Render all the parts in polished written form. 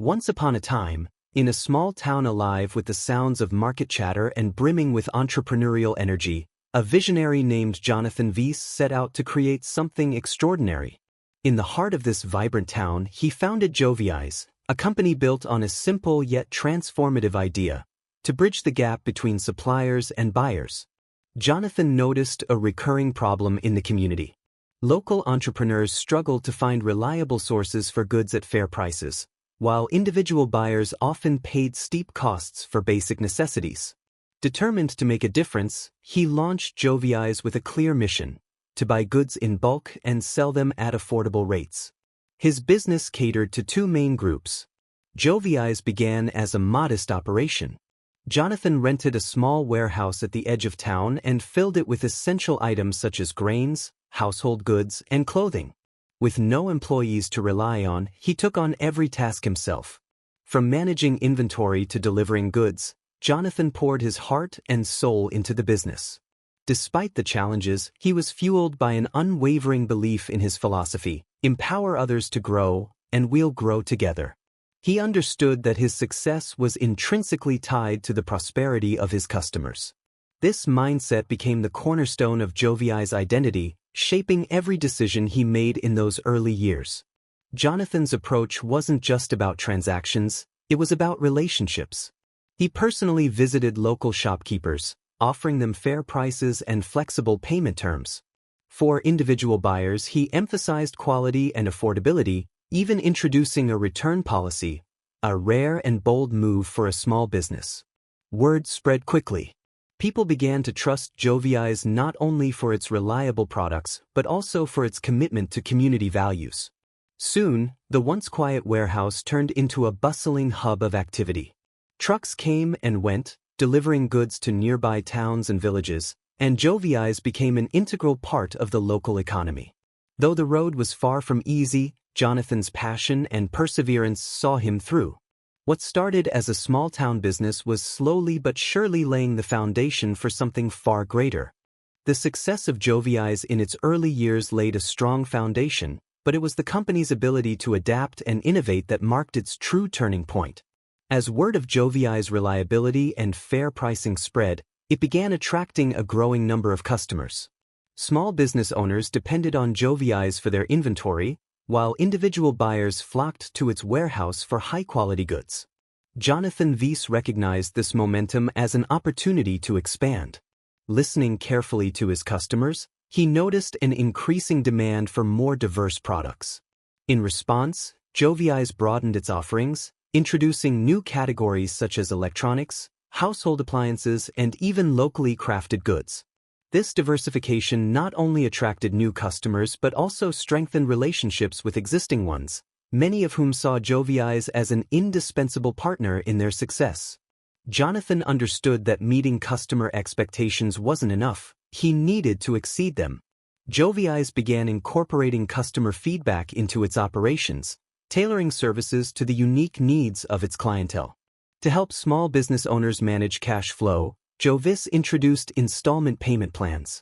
Once upon a time, in a small town alive with the sounds of market chatter and brimming with entrepreneurial energy, a visionary named Jonathan Jeovis set out to create something extraordinary. In the heart of this vibrant town, he founded Jeovis, a company built on a simple yet transformative idea: to bridge the gap between suppliers and buyers. Jonathan noticed a recurring problem in the community. Local entrepreneurs struggled to find reliable sources for goods at fair prices, while individual buyers often paid steep costs for basic necessities. Determined to make a difference, he launched Jeovis with a clear mission: to buy goods in bulk and sell them at affordable rates. His business catered to two main groups. Jeovis began as a modest operation. Jonathan rented a small warehouse at the edge of town and filled it with essential items such as grains, household goods, and clothing. With no employees to rely on, he took on every task himself. From managing inventory to delivering goods, Jonathan poured his heart and soul into the business. Despite the challenges, he was fueled by an unwavering belief in his philosophy: empower others to grow, and we'll grow together. He understood that his success was intrinsically tied to the prosperity of his customers. This mindset became the cornerstone of Jeovis' identity, shaping every decision he made in those early years. Jonathan's approach wasn't just about transactions, it was about relationships. He personally visited local shopkeepers, offering them fair prices and flexible payment terms. For individual buyers, he emphasized quality and affordability, even introducing a return policy, a rare and bold move for a small business. Word spread quickly. People began to trust Jeovis not only for its reliable products, but also for its commitment to community values. Soon, the once quiet warehouse turned into a bustling hub of activity. Trucks came and went, delivering goods to nearby towns and villages, and Jeovis became an integral part of the local economy. Though the road was far from easy, Jonathan's passion and perseverance saw him through. What started as a small-town business was slowly but surely laying the foundation for something far greater. The success of Jeovis in its early years laid a strong foundation, but it was the company's ability to adapt and innovate that marked its true turning point. As word of Jeovis' reliability and fair pricing spread, it began attracting a growing number of customers. Small business owners depended on Jeovis for their inventory, while individual buyers flocked to its warehouse for high-quality goods. Jonathan Jeovis recognized this momentum as an opportunity to expand. Listening carefully to his customers, he noticed an increasing demand for more diverse products. In response, Jeovis broadened its offerings, introducing new categories such as electronics, household appliances, and even locally crafted goods. This diversification not only attracted new customers but also strengthened relationships with existing ones, many of whom saw Jeovis as an indispensable partner in their success. Jonathan understood that meeting customer expectations wasn't enough; he needed to exceed them. Jeovis began incorporating customer feedback into its operations, tailoring services to the unique needs of its clientele. To help small business owners manage cash flow, Jeovis introduced installment payment plans.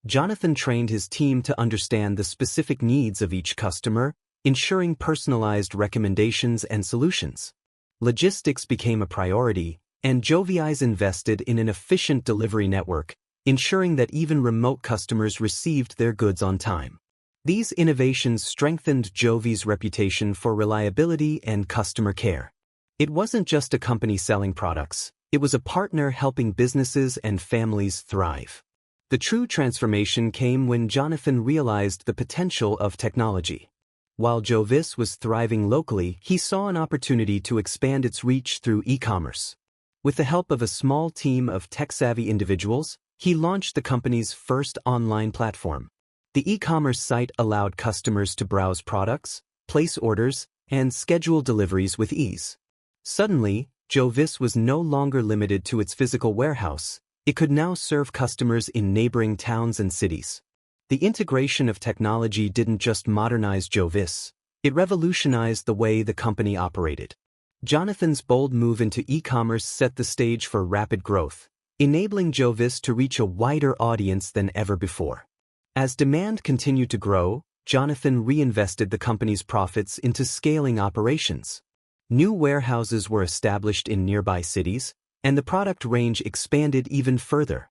Jonathan trained his team to understand the specific needs of each customer, ensuring personalized recommendations and solutions. Logistics became a priority, and Jeovis invested in an efficient delivery network, ensuring that even remote customers received their goods on time. These innovations strengthened Jeovis' reputation for reliability and customer care. It wasn't just a company selling products, it was a partner helping businesses and families thrive. The true transformation came when Jonathan realized the potential of technology. While Jeovis was thriving locally, he saw an opportunity to expand its reach through e-commerce. With the help of a small team of tech-savvy individuals, he launched the company's first online platform. The e-commerce site allowed customers to browse products, place orders, and schedule deliveries with ease. Suddenly, Jeovis was no longer limited to its physical warehouse. It could now serve customers in neighboring towns and cities. The integration of technology didn't just modernize Jeovis, it revolutionized the way the company operated. Jonathan's bold move into e-commerce set the stage for rapid growth, enabling Jeovis to reach a wider audience than ever before. As demand continued to grow, Jonathan reinvested the company's profits into scaling operations. New warehouses were established in nearby cities, and the product range expanded even further.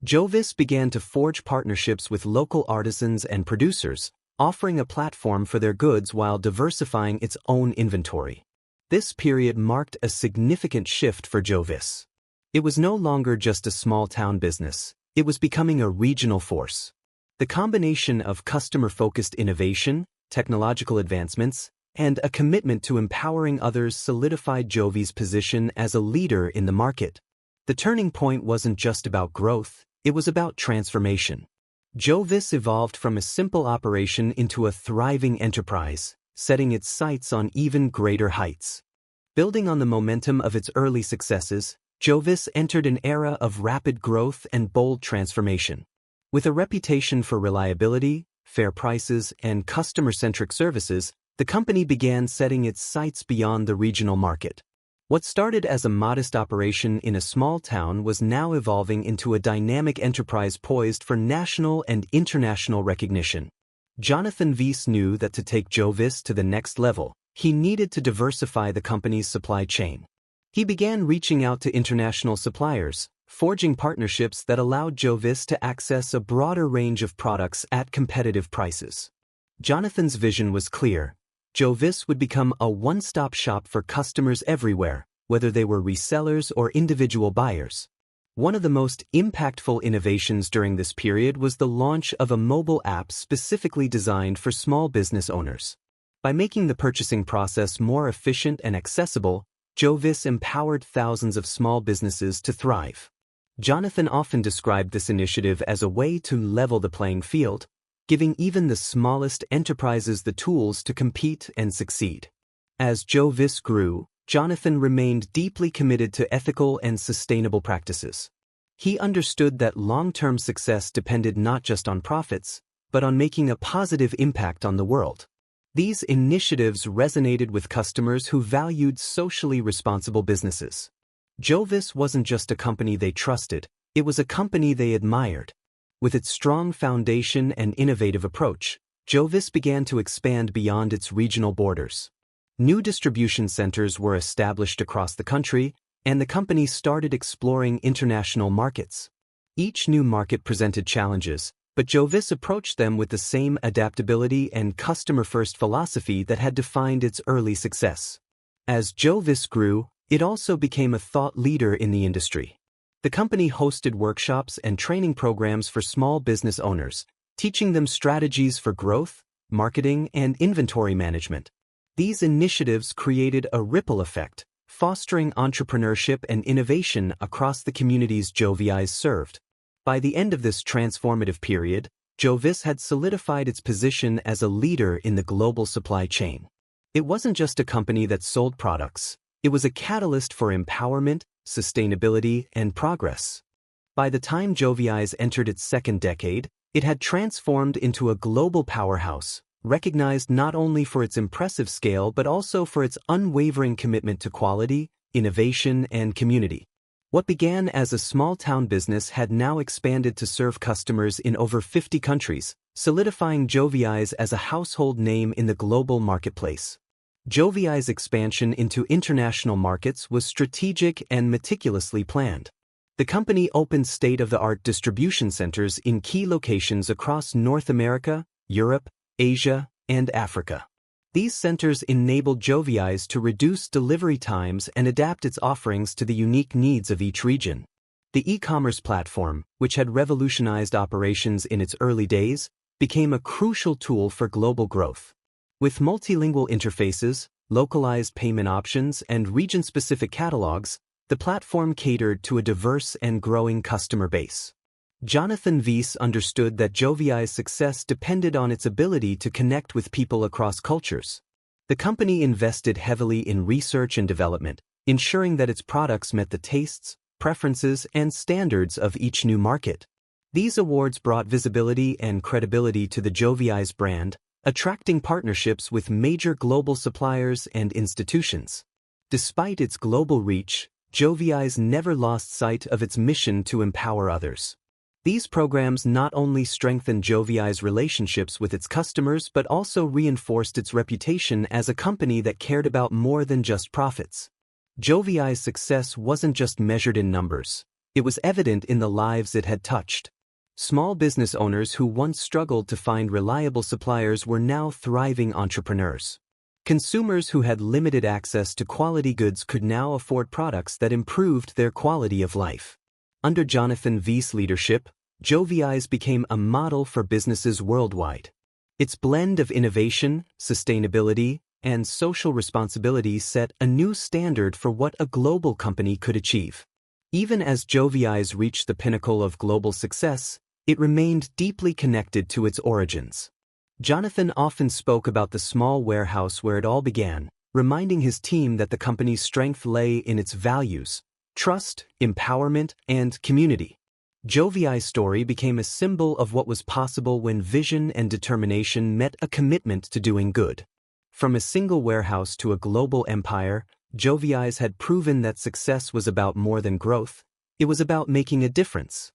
Jeovis began to forge partnerships with local artisans and producers, offering a platform for their goods while diversifying its own inventory. This period marked a significant shift for Jeovis. It was no longer just a small-town business, it was becoming a regional force. The combination of customer-focused innovation, technological advancements, and a commitment to empowering others solidified Jeovis' position as a leader in the market. The turning point wasn't just about growth, it was about transformation. Jeovis evolved from a simple operation into a thriving enterprise, setting its sights on even greater heights. Building on the momentum of its early successes, Jeovis entered an era of rapid growth and bold transformation. With a reputation for reliability, fair prices, and customer-centric services, the company began setting its sights beyond the regional market. What started as a modest operation in a small town was now evolving into a dynamic enterprise poised for national and international recognition. Jonathan Jeovis knew that to take Jeovis to the next level, he needed to diversify the company's supply chain. He began reaching out to international suppliers, forging partnerships that allowed Jeovis to access a broader range of products at competitive prices. Jonathan's vision was clear. Jeovis would become a one-stop shop for customers everywhere, whether they were resellers or individual buyers. One of the most impactful innovations during this period was the launch of a mobile app specifically designed for small business owners. By making the purchasing process more efficient and accessible, Jeovis empowered thousands of small businesses to thrive. Jonathan often described this initiative as a way to level the playing field, giving even the smallest enterprises the tools to compete and succeed. As Jeovis grew, Jonathan remained deeply committed to ethical and sustainable practices. He understood that long-term success depended not just on profits, but on making a positive impact on the world. These initiatives resonated with customers who valued socially responsible businesses. Jeovis wasn't just a company they trusted, it was a company they admired. With its strong foundation and innovative approach, Jeovis began to expand beyond its regional borders. New distribution centers were established across the country, and the company started exploring international markets. Each new market presented challenges, but Jeovis approached them with the same adaptability and customer-first philosophy that had defined its early success. As Jeovis grew, it also became a thought leader in the industry. The company hosted workshops and training programs for small business owners, teaching them strategies for growth, marketing, and inventory management. These initiatives created a ripple effect, fostering entrepreneurship and innovation across the communities Jeovis served. By the end of this transformative period, Jeovis had solidified its position as a leader in the global supply chain. It wasn't just a company that sold products, it was a catalyst for empowerment, sustainability, and progress. By the time Jeovis entered its second decade, it had transformed into a global powerhouse, recognized not only for its impressive scale but also for its unwavering commitment to quality, innovation, and community. What began as a small-town business had now expanded to serve customers in over 50 countries, solidifying Jeovis as a household name in the global marketplace. Jeovis' expansion into international markets was strategic and meticulously planned. The company opened state-of-the-art distribution centers in key locations across North America, Europe, Asia, and Africa. These centers enabled Jeovis to reduce delivery times and adapt its offerings to the unique needs of each region. The e-commerce platform, which had revolutionized operations in its early days, became a crucial tool for global growth. With multilingual interfaces, localized payment options, and region-specific catalogs, the platform catered to a diverse and growing customer base. Jonathan Jeovis understood that Jeovis' success depended on its ability to connect with people across cultures. The company invested heavily in research and development, ensuring that its products met the tastes, preferences, and standards of each new market. These awards brought visibility and credibility to the Jeovis brand, attracting partnerships with major global suppliers and institutions. Despite its global reach, Jeovis never lost sight of its mission to empower others. These programs not only strengthened Jeovis' relationships with its customers but also reinforced its reputation as a company that cared about more than just profits. Jeovis' success wasn't just measured in numbers. It was evident in the lives it had touched. Small business owners who once struggled to find reliable suppliers were now thriving entrepreneurs. Consumers who had limited access to quality goods could now afford products that improved their quality of life. Under Jonathan Vees' leadership, Jeovis became a model for businesses worldwide. Its blend of innovation, sustainability, and social responsibility set a new standard for what a global company could achieve. Even as Jeovis reached the pinnacle of global success, it remained deeply connected to its origins. Jonathan often spoke about the small warehouse where it all began, reminding his team that the company's strength lay in its values: trust, empowerment, and community. Jeovis' story became a symbol of what was possible when vision and determination met a commitment to doing good. From a single warehouse to a global empire, Jeovis had proven that success was about more than growth. It was about making a difference.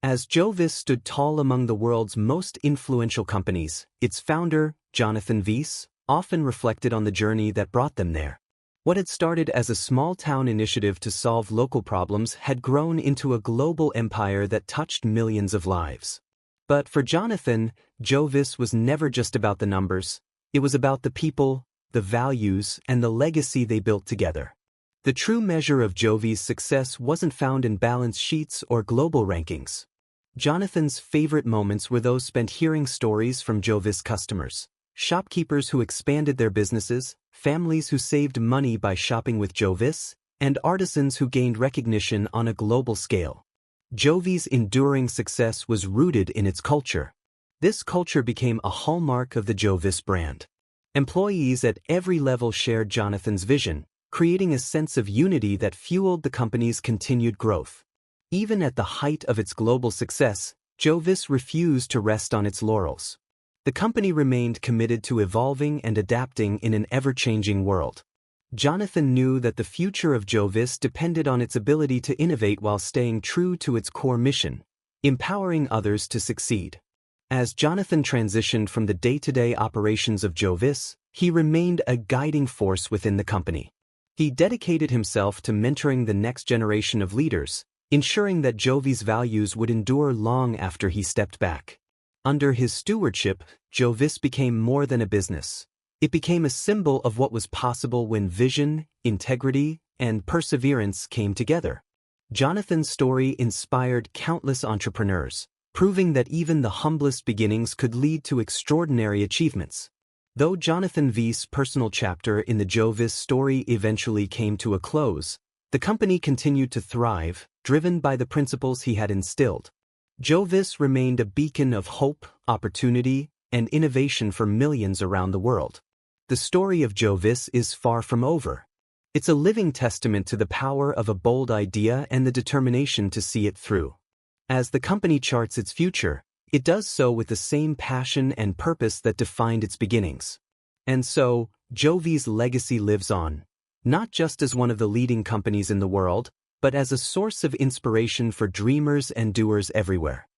As Jeovis stood tall among the world's most influential companies, its founder, Jonathan Vees, often reflected on the journey that brought them there. What had started as a small-town initiative to solve local problems had grown into a global empire that touched millions of lives. But for Jonathan, Jeovis was never just about the numbers. It was about the people, the values, and the legacy they built together. The true measure of Jeovis' success wasn't found in balance sheets or global rankings. Jonathan's favorite moments were those spent hearing stories from Jeovis customers: shopkeepers who expanded their businesses, families who saved money by shopping with Jeovis, and artisans who gained recognition on a global scale. Jeovis' enduring success was rooted in its culture. This culture became a hallmark of the Jeovis brand. Employees at every level shared Jonathan's vision, creating a sense of unity that fueled the company's continued growth. Even at the height of its global success, Jeovis refused to rest on its laurels. The company remained committed to evolving and adapting in an ever-changing world. Jonathan knew that the future of Jeovis depended on its ability to innovate while staying true to its core mission: empowering others to succeed. As Jonathan transitioned from the day-to-day operations of Jeovis, he remained a guiding force within the company. He dedicated himself to mentoring the next generation of leaders, ensuring that Jeovis' values would endure long after he stepped back. Under his stewardship, Jeovis became more than a business. It became a symbol of what was possible when vision, integrity, and perseverance came together. Jonathan's story inspired countless entrepreneurs, proving that even the humblest beginnings could lead to extraordinary achievements. Though Jonathan Vees' personal chapter in the Jeovis story eventually came to a close, the company continued to thrive, driven by the principles he had instilled. Jeovis remained a beacon of hope, opportunity, and innovation for millions around the world. The story of Jeovis is far from over. It's a living testament to the power of a bold idea and the determination to see it through. As the company charts its future, it does so with the same passion and purpose that defined its beginnings. And so, Jeovis' legacy lives on, not just as one of the leading companies in the world, but as a source of inspiration for dreamers and doers everywhere.